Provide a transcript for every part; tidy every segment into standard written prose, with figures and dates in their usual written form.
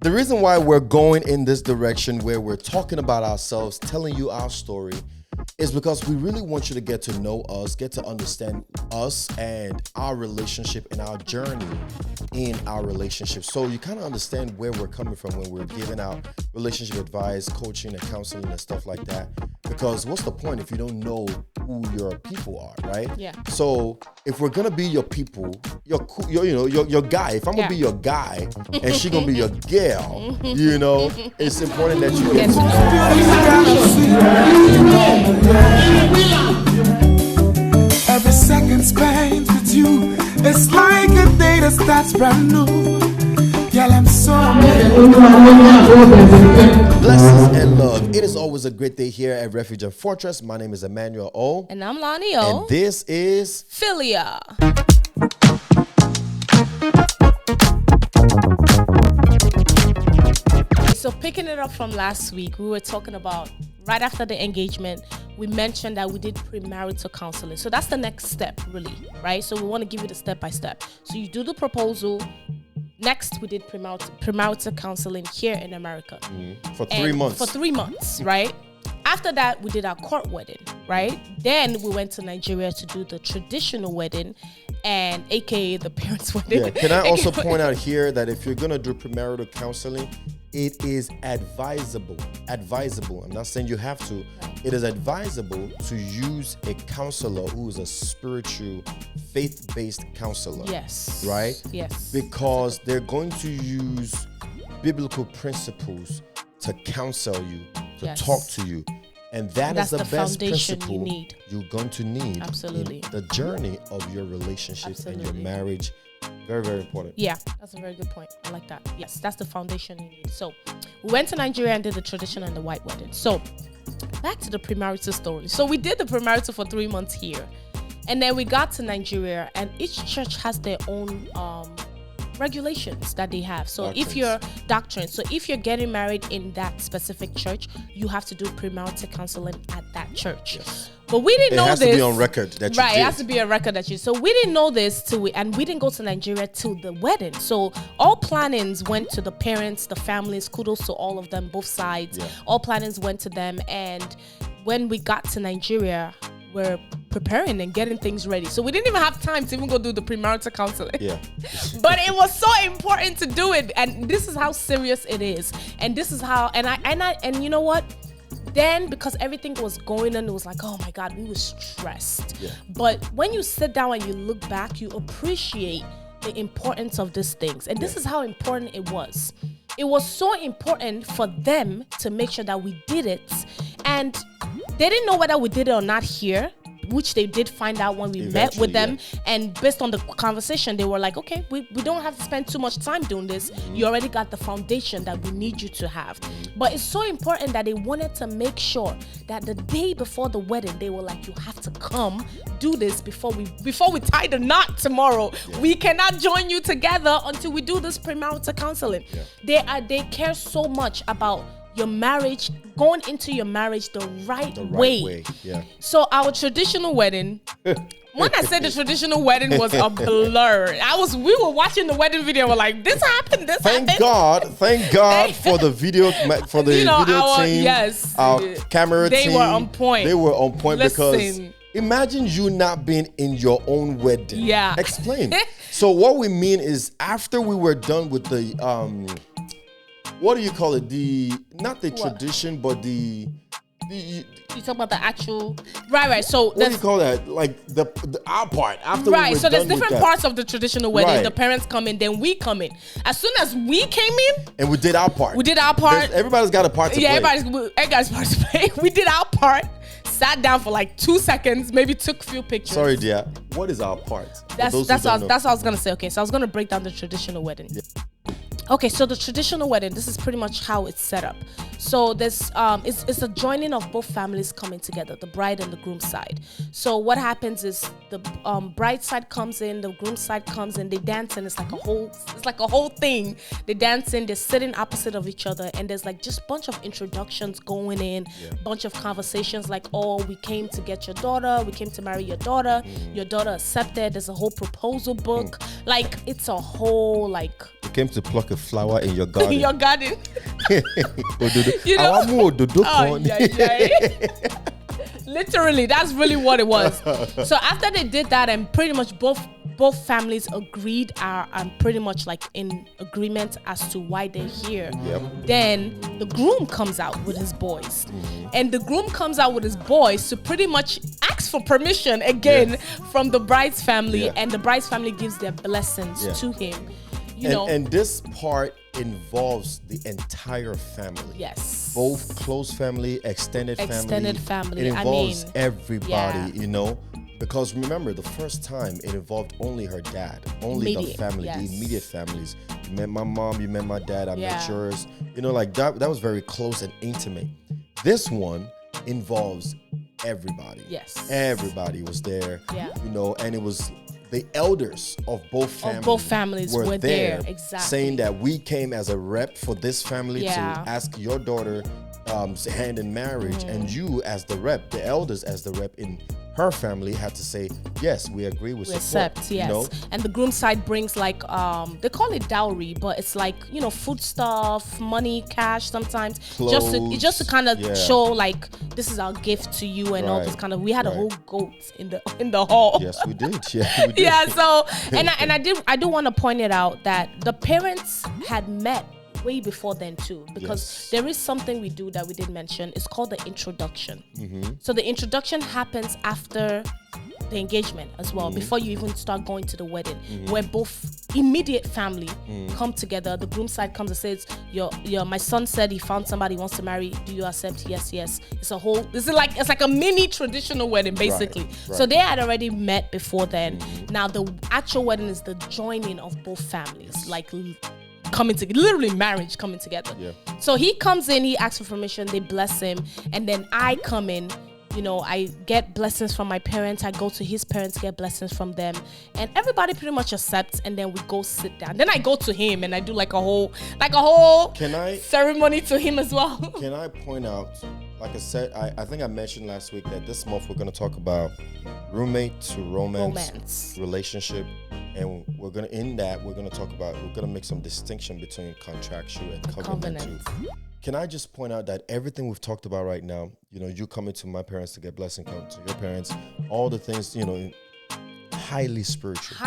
The reason why we're going in this direction where we're talking about ourselves, telling you our story, is because we really want you to get to know us, get to understand us and our relationship and our journey in our relationship. So you kind of understand where we're coming from when we're giving out relationship advice, coaching and counseling and stuff like that. Because what's the point if you don't know who your people are, right? Yeah. So if we're gonna be your people, your guy. If I'm gonna be your guy and she gonna be your girl, it's important that you get to know. Every second spent with you, it's like a day that starts brand new. Girl, I'm so blessings and love. It is always a great day here at Refuge and Fortress. My name is Emmanuel O. And I'm Loni O. And this is Philia. So picking it up from last week, we were talking about right after the engagement, we mentioned that we did premarital counseling. So that's the next step, really, right? So we want to give you the step by step. So you do the proposal. Next, we did premarital counseling here in America. For 3 months. For 3 months, right? After that, we did our court wedding, right? Then we went to Nigeria to do the traditional wedding, and AKA the parents' wedding. Yeah. Can I also point out here that if you're going to do premarital counseling, it is advisable. I'm not saying you have to. It is advisable to use a counselor who is a spiritual, faith-based counselor. Yes. Right? Yes. Because they're going to use biblical principles to counsel you, to talk to you. And that's the best principle you're going to need Absolutely. in the journey of your relationship and your marriage. Very, very important. Yeah, that's a very good point. I like that. Yes, that's the foundation you need. So we went to Nigeria and did the traditional and the white wedding. So back to the premarital story. So we did the premarital for 3 months here. And then we got to Nigeria, and each church has their own regulations that they have. So if you're getting married in that specific church, you have to do premarital counseling at that church. Yes. But we didn't know this. It has to be on record that you Right, did. it has to be a record that you. So we didn't know this and we didn't go to Nigeria till the wedding. So all plannings went to the parents, the families. Kudos to all of them, both sides. Yeah. All plannings went to them, and when we got to Nigeria, we're preparing and getting things ready. So we didn't even have time to even go do the premarital counseling. Yeah. But it was so important to do it, and this is how serious it is. And this is how and you know what? Then, because everything was going on, it was like, oh my God, we were stressed. Yeah. But when you sit down and you look back, you appreciate the importance of these things. And this is how important it was. It was so important for them to make sure that we did it. And they didn't know whether we did it or not here, which they did find out when we met with them. Yeah. And based on the conversation, they were like, okay, we don't have to spend too much time doing this. You already got the foundation that we need you to have. But it's so important that they wanted to make sure that the day before the wedding, they were like, you have to come do this before we tie the knot tomorrow. Yeah. We cannot join you together until we do this premarital counseling. Yeah. They care so much about your marriage, going into your marriage the right way. Yeah. So our traditional wedding, when I said the traditional wedding was a blur, we were watching the wedding video, we're like, this happened. Thank God for the video, for the video team, yes, our camera team. They were on point. Because imagine you not being in your own wedding. Yeah. Explain. So what we mean is, after we were done with the what do you call it? Not the tradition, but the you talk about the actual right. So what do you call that? Like our part after we were so done there's different with parts of the traditional wedding. Right. The parents come in, then we come in. As soon as we came in, and we did our part. Everybody's got a part to play. Yeah, everybody's part to play. We did our part. Sat down for like 2 seconds, maybe took a few pictures. Sorry, dear. What is our part? That's what I was gonna say. Okay, so I was gonna break down the traditional wedding. Yeah. Okay, so the traditional wedding, this is pretty much how it's set up. So there's it's a joining of both families coming together, the bride and the groom side. So what happens is the bride side comes in, the groom side comes in, they dance, and it's like a whole thing. They dance in, they're sitting opposite of each other, and there's like just bunch of introductions going in, bunch of conversations like, oh, we came to get your daughter, we came to marry your daughter, your daughter accepted. There's a whole proposal book, like it's a whole like came to pluck a flower in your garden. In your garden. Ododo. You know? Àwọn ododo Oh, kan. yeah. Literally, that's really what it was. So after they did that, and pretty much both families agreed, are pretty much like in agreement as to why they're here. Yep. Then the groom comes out with his boys, and the groom comes out with his boys to pretty much ask for permission again from the bride's family, and the bride's family gives their blessings to him. You know, and this part involves the entire family. Yes. Both close family, extended family. It involves everybody, you know. Because remember, the first time it involved only her dad, only the family, the immediate families. You met my mom, you met my dad, I met yours. You know, like that was very close and intimate. This one involves everybody. Yes. Everybody was there. Yeah. You know, and it was the elders of both families, were there. Exactly. Saying that we came as a rep for this family to ask your daughter hand in marriage, and you as the rep, the elders as the rep in her family had to say, yes, we agree with support. Yes. You know? And the groom side brings like they call it dowry, but it's like, you know, food stuff, money, cash sometimes. Clothes, just to kind of show like this is our gift to you and all this kind of. We had a whole goat in the hall. Yes, we did. Yeah, we did. Yeah, so and I do want to point it out that the parents had met way before then too, because there is something we do that we did mention. It's called the introduction. So the introduction happens after the engagement as well, before you even start going to the wedding, where both immediate family come together. The groom side comes and says, my son said he found somebody he wants to marry. Do you accept? Yes. It's like a mini traditional wedding basically. Right. So they had already met before then. Now the actual wedding is the joining of both families, like coming together, literally marriage coming together. So he comes in, he asks for permission, they bless him, and then I come in. You know, I get blessings from my parents. I go to his parents, get blessings from them, and everybody pretty much accepts. And then we go sit down. Then I go to him and I do like a whole ceremony to him as well. Can I point out, like I said, I think I mentioned last week that this month we're going to talk about roommate to romance relationship, and we're going to make some distinction between contractual and covenantal. Can I just point out that everything we've talked about right now, you know, you coming to my parents to get blessing, come to your parents, all the things, you know, highly spiritual.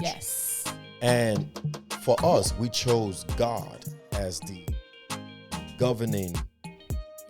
Yes. And for us, we chose God as the governing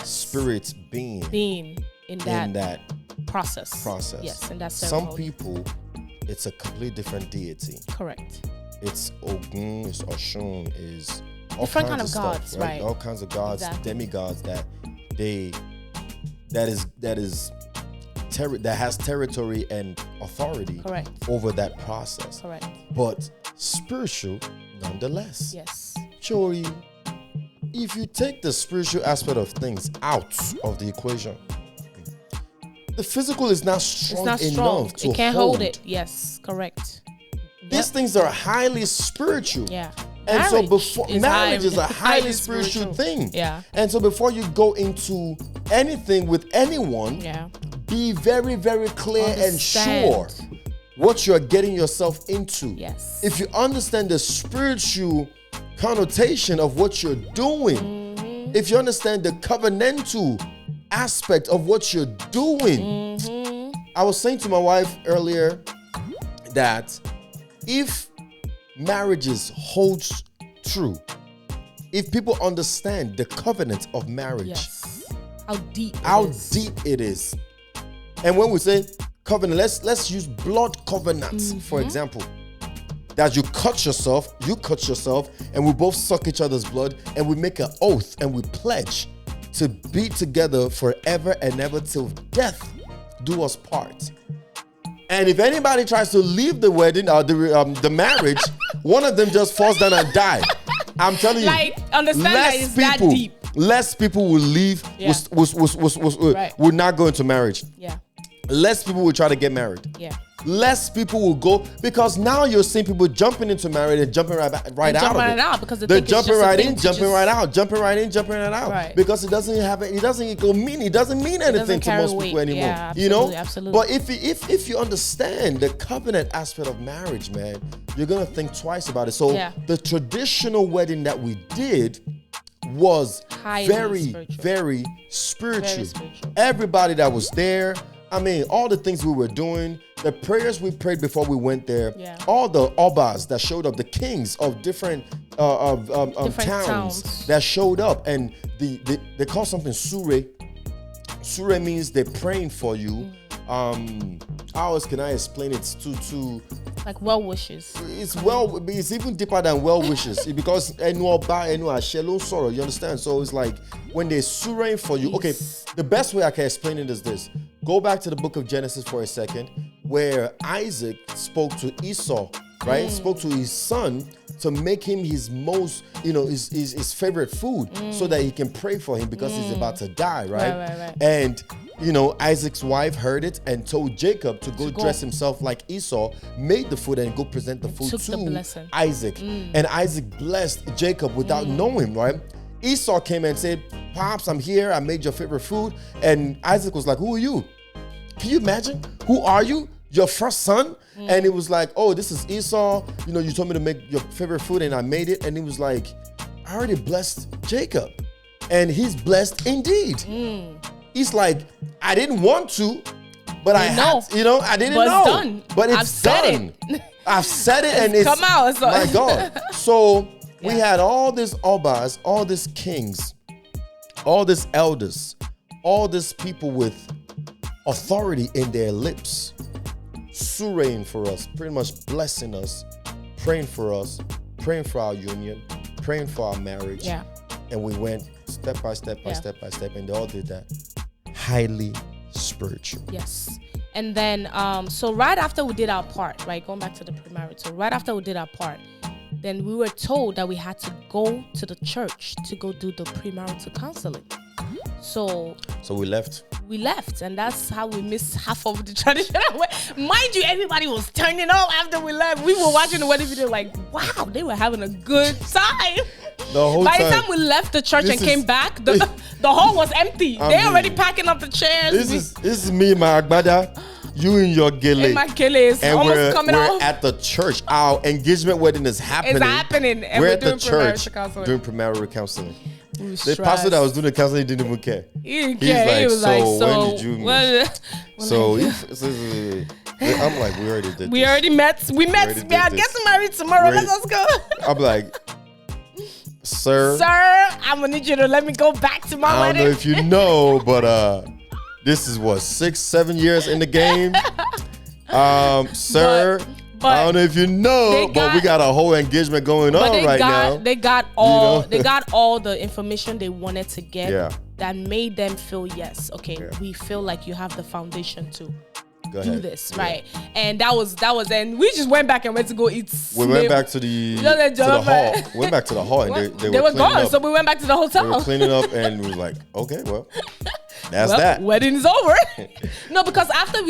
spirit being in that process. Yes, in that ceremony. Some people, it's a completely different deity. Correct. It's Ogun, it's Oshun, is all different kind kinds of gods, stuff, right? All kinds of gods, demigods that has territory and authority over that process. Correct. But spiritual nonetheless. Yes. Joey, if you take the spiritual aspect of things out of the equation, the physical is not strong enough to it can't hold it. Yes, correct. These things are highly spiritual. Yeah. And marriage is a highly spiritual thing. Yeah. And so before you go into anything with anyone, be very, very clear and sure what you're getting yourself into. Yes. If you understand the spiritual connotation of what you're doing, if you understand the covenantal aspect of what you're doing, I was saying to my wife earlier that if marriages holds true, if people understand the covenant of marriage, how deep it is. And when we say covenant, let's use blood covenants, for example. That you cut yourself, and we both suck each other's blood, and we make an oath and we pledge to be together forever and ever till death do us part. And if anybody tries to leave the wedding or the marriage, one of them just falls down and die. I'm telling you, understand that it's that deep. Less people will leave. Will not go into marriage. Yeah. less people will try to get married. Yeah. Less people will go, because now you're seeing people jumping into marriage and jumping right out of it. Because they're jumping right in, jumping right out, jumping right in, jumping right out. Right. Because it doesn't mean anything to most people anymore. Yeah, absolutely, you know? Absolutely. But if you understand the covenant aspect of marriage, man, you're gonna think twice about it. So the traditional wedding that we did was very spiritual. Everybody that was there, I mean, all the things we were doing, the prayers we prayed before we went there, all the obas that showed up, the kings of different towns that showed up, and they call something sure. Sure means they're praying for you. How else can I explain it? To like well wishes. It's even deeper than well wishes because you understand. So it's like when they're surrendering for you. Okay, the best way I can explain it is this: go back to the book of Genesis for a second, where Isaac spoke to Esau, right? Spoke to his son to make him his most, his favorite food, so that he can pray for him because he's about to die, right? And Isaac's wife heard it and told Jacob to go dress himself like Esau, made the food and go present the food to Isaac. And Isaac blessed Jacob without knowing, right? Esau came and said, "Pops, I'm here. I made your favorite food." And Isaac was like, "Who are you? Can you imagine? Who are you? Your first son?" And it was like, "Oh, this is Esau. You told me to make your favorite food and I made it." And he was like, "I already blessed Jacob. And he's blessed indeed." He's like, "I didn't want to, but I had, I didn't know. Done. But it's done. I've said it and it's come out. So. My God." So we had all these obas, all these kings, all these elders, all these people with authority in their lips, surreying for us, pretty much blessing us, praying for us, praying for our union, praying for our marriage. Yeah. And we went step by step by step by step, and they all did that. Highly spiritual. Yes. And then, so right after we did our part, right, going back to the premarital, right after we did our part, then we were told that we had to go to the church to go do the premarital counseling. So we left. And that's how we missed half of the traditional way. Mind you, everybody was turning up after we left. We were watching the wedding video like, wow, they were having a good time. By the time we left the church and came back, the hall was empty. They already packing up the chairs. This is me, my agbada. You in your gele. And my gele is almost coming off. We're at the church. Our engagement wedding is happening. It's happening. And we're at the church doing premarital counseling. The pastor that was doing the counseling didn't even care. He didn't care. He was like, when did you meet? I'm like, we already did this. We already met. We are getting married tomorrow. Let us go. I'm like, Sir, I'm going to need you to let me go back to my wedding. I don't know if you know, but this is what, 6-7 years in the game. Sir, but I don't know if you know, but we got a whole engagement going on right now. They got all the information they wanted to get that made them feel, yes, okay, we feel like you have the foundation to do this, right? And that was, and we just went back and went to go eat. We went back to the hall. We went back to the hall, and they were gone. Up. So we went back to the hotel. They were cleaning up, and we were like, okay, well. That's that. Wedding's over. No, because after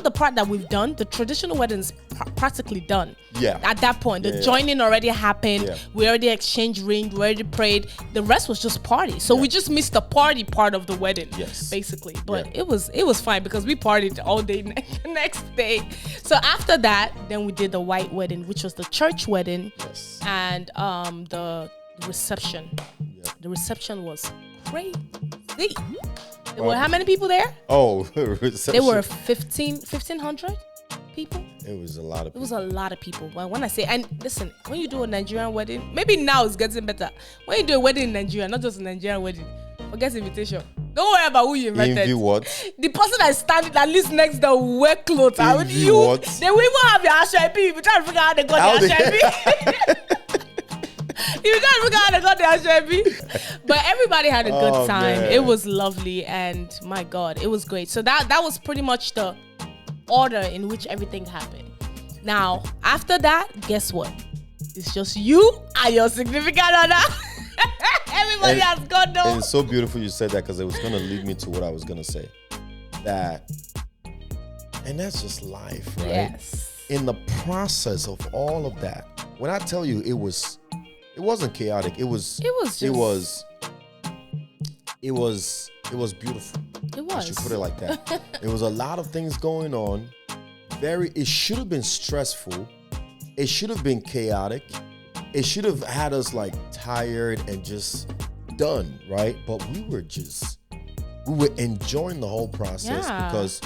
the part that we've done, the traditional wedding's practically done. Yeah. At that point, the joining already happened. Yeah. We already exchanged rings. We already prayed. The rest was just party. So we just missed the party part of the wedding. Yes. Basically, but it was fine because we partied all day the next day. So after that, then we did the white wedding, which was the church wedding. Yes. And the reception. Yeah. The reception was crazy. There were how many people there? Oh, there were 1,500 people. It was a lot of people. It was a lot of people. But when I say, and listen, when you do a Nigerian wedding, maybe now it's getting better. When you do a wedding in Nigeria, not just a Nigerian wedding, forget invitation. Don't worry about who you invited. Invite what? The person that is standing at least next door will wear clothes. What? They will even have your Ashwebi. If you try to figure out how they got the Ashwebi. You can't figure out how they got the Ashwebi. But everybody had a good time. Man. It was lovely, and my God, it was great. So that was pretty much the order in which everything happened. Now, after that, guess what? It's just you and your significant other. Everybody has gone down. And it's so beautiful you said that because it was going to lead me to what I was going to say. That And that's just life, right? Yes. In the process of all of that, when I tell you it wasn't chaotic. It was beautiful. It I was. should put it like that. There was a lot of things going on. It should have been stressful. It should have been chaotic. It should have had us like tired and just done, right? But we were enjoying the whole process because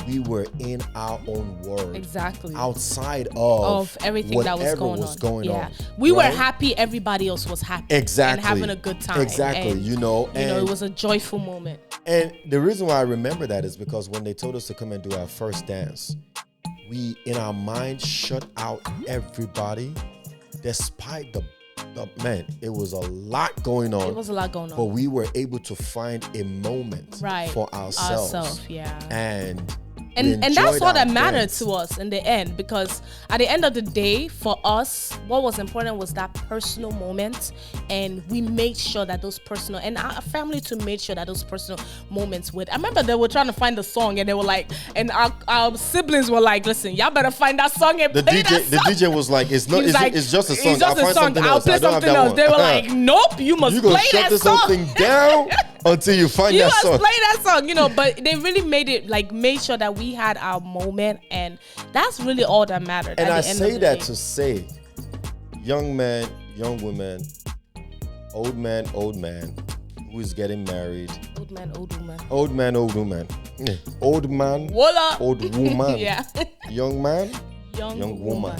we were in our own world. Exactly. Outside of everything that was going on. We right? were happy. Everybody else was happy. Exactly. And having a good time. Exactly. And, it was a joyful moment. And the reason why I remember that is because when they told us to come and do our first dance, we, in our mind, shut out everybody. Despite the man, it was a lot going on. It was a lot going on. But we were able to find a moment for ourselves. And that's all that mattered to us in the end, because at the end of the day, for us, what was important was that personal moment, and we made sure that those personal, and our family too made sure that those personal moments with. I remember they were trying to find the song, and they were like, and our siblings were like, "Listen, y'all better find that song and play that song." The DJ was like, "It's not. It's just a song. It's just a song. I'll play something else." They were like, "Nope, you must play that song. You gonna shut this whole thing down until you find that song. You must play that song." But they really made sure that we had our moment, and that's really all that mattered. And I say that to say, young man, young woman, old man, who is getting married. Old man, old woman. Old man, old woman. Old man, Voila. old woman. Yeah. Young man, young woman.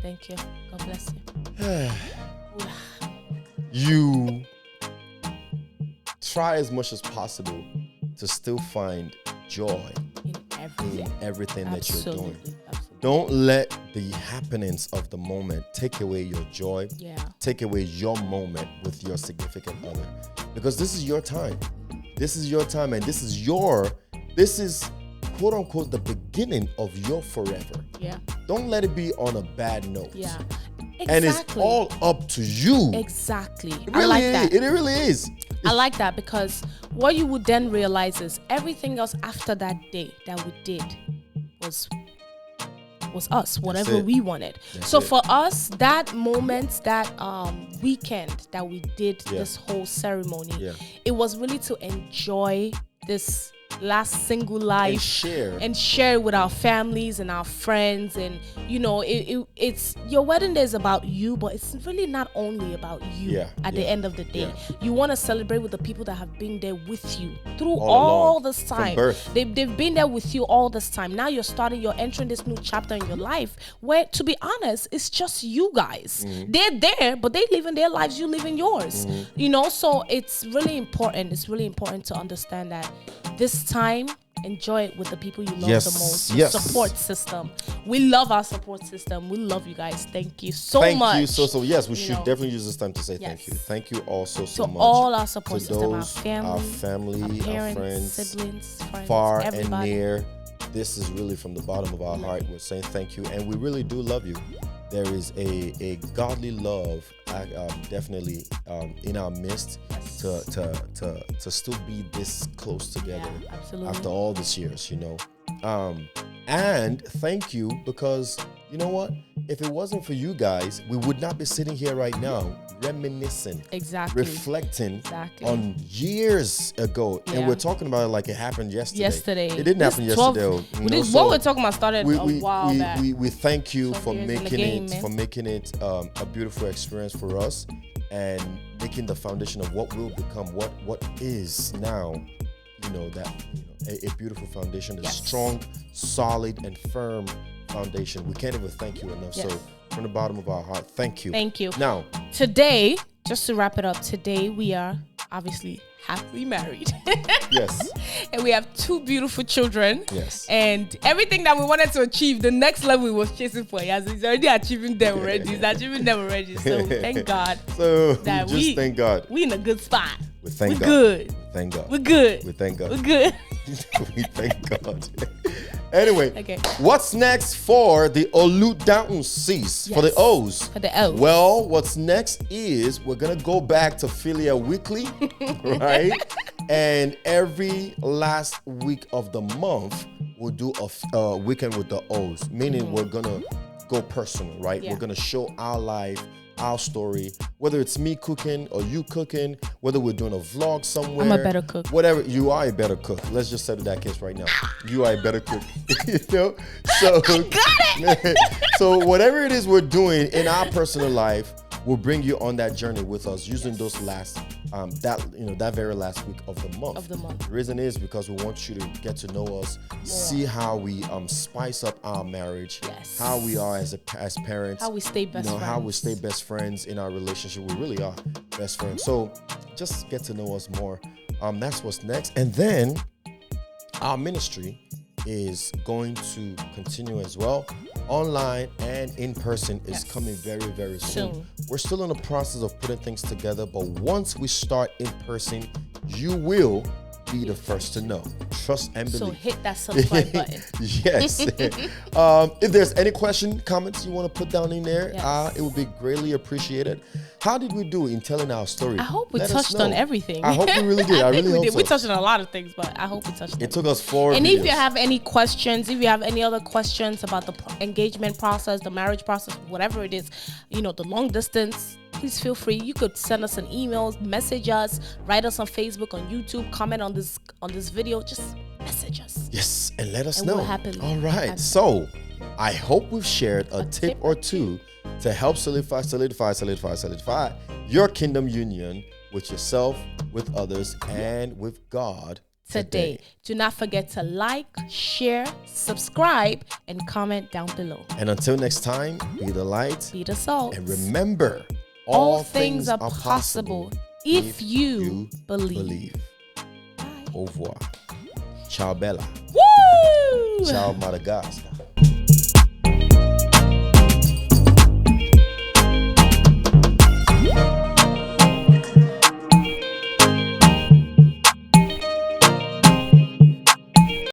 Thank you. God bless you. You try as much as possible to still find joy in everything that you're doing. Absolutely. Don't let the happenings of the moment take away your joy, take away your moment with your significant other. Because this is your time. This is your time, and this is quote unquote the beginning of your forever. Yeah. Don't let it be on a bad note. Yeah. Exactly. And it's all up to you. Exactly. I like that. It really is. I like that, because what you would then realize is everything else after that day that we did was us, whatever we wanted. So for us, that moment, that weekend that we did this whole ceremony, it was really to enjoy this last single life and share it with our families and our friends. And it's your wedding day is about you, but it's really not only about you. At the end of the day, you want to celebrate with the people that have been there with you through all this time. They've been there with you all this time. Now you're entering this new chapter in your life where, to be honest, it's just you guys. They're there, but they live in their lives, you live in yours. So it's really important. It's really important to understand that this time, enjoy it with the people you love the most. Support system. We love our support system. We love you guys. Thank you so much. Thank you so. Yes, we should definitely use this time to say thank you. Thank you also so much. To all our support system, our family, our parents, friends, siblings, friends, far everybody. and near. This is really from the bottom of our heart. We're saying thank you, and we really do love you. There is a godly love definitely in our midst to still be this close together after all these years, and thank you, because you know what, if it wasn't for you guys, we would not be sitting here right now reminiscing, reflecting on years ago, and we're talking about it like it happened yesterday. It didn't happen yesterday. What we're talking about started a while back. We thank you for making it a beautiful experience for us, and making the foundation of what will become what is now. A beautiful foundation, a strong, solid, and firm foundation. We can't even thank you enough. So from the bottom of our heart, thank you. Thank you. Now, today, just to wrap it up, today we are obviously happily married. Yes. And we have 2 beautiful children. Yes. And everything that we wanted to achieve, the next level we was chasing for, he's already achieving them already. He's achieving them already. So thank God. So that thank God. We in a good spot. We thank God. Good. Thank God. We're good. We thank God. We're good. We thank God. Anyway, what's next for the Olu Downton Cs? For the O's? For the O's. Well, what's next is we're going to go back to Philia Weekly, right? And every last week of the month, we'll do a weekend with the O's, meaning we're gonna go personal, right? Yeah. We're gonna show our life, our story, whether it's me cooking or you cooking, whether we're doing a vlog somewhere. I'm a better cook. Whatever, you are a better cook. Let's just settle that case right now. You are a better cook. You know? So so whatever it is we're doing in our personal life, we'll bring you on that journey with us using those last that very last week of the month. The reason is because we want you to get to know us, see how we spice up our marriage, how we are as parents, how we stay best friends. How we stay best friends in our relationship. We really are best friends. So just get to know us more. That's what's next. And then our ministry is going to continue as well. Online and in person is coming very, very soon. We're still in the process of putting things together, but once we start in person, you will be the first to know. Trust and believe. So hit that subscribe button. Yes. If there's any question, comments you want to put down in there, it would be greatly appreciated. How did we do in telling our story? I hope we touched on everything. I hope we really did. I really hope so. We touched on a lot of things, but I hope we touched on it. Took us 4 And videos. if you have any questions, if you have any other questions about the engagement process, the marriage process, whatever it is, the long distance, please feel free. You could send us an email, message us, write us on Facebook, on YouTube, comment on this video. Just message us. Yes, and let us know. We'll happily. All right. So I hope we've shared a tip or two to help solidify your kingdom union with yourself, with others, and with God today. Do not forget to like, share, subscribe, and comment down below. And until next time, be the light, be the salt. And remember, all things are possible if you believe. Au revoir. Ciao, Bella. Woo! Ciao, Madagascar.